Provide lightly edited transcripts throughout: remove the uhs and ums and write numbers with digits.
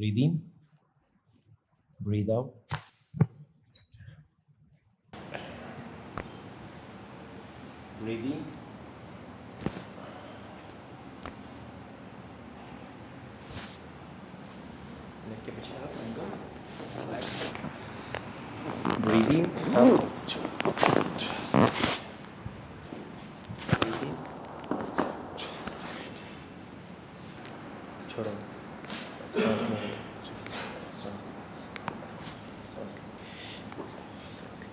Breathe in, breathe out. Breathe in. Neck के पीछे हाथ सिंगल. Relax. Breathe in. सांस लो. Breathe in. छोड़ो. सांस लो. सांस लो. सांस लो. सांस लो.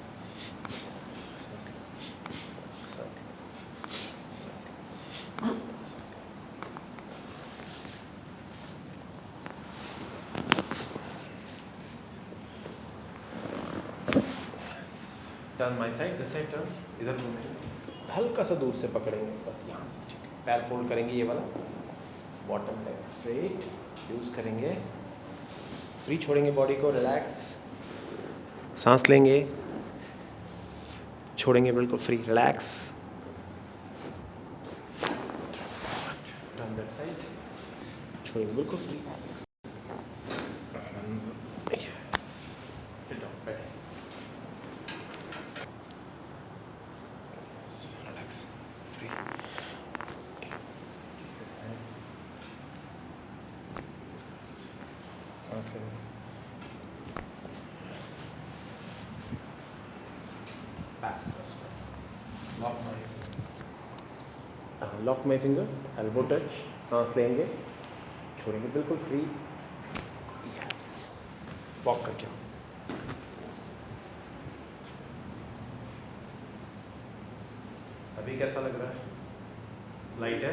सांस लो. सांस लो. सांस लो. Turn my side, this side turn. इधर घूमेंगे. हल्का सा दूर से पकड़ेंगे बस यहाँ से. ठीक है. पैर फोल्ड करेंगे ये वाला. बॉटम लेग स्ट्रेट यूज करेंगे. फ्री छोड़ेंगे बॉडी को. रिलैक्स. सांस लेंगे. छोड़ेंगे बिल्कुल free. Relax. Turn that side. छोड़ेंगे बिल्कुल फ्री. यस. Sit down. बैठे. रिलैक्स. फ्री. सांस लेंगे. Lock my finger. Elbow touch. सांस लेंगे. छोड़ेंगे बिल्कुल फ्री. यस. वॉक करके आओ. अभी कैसा लग रहा है? लाइट है.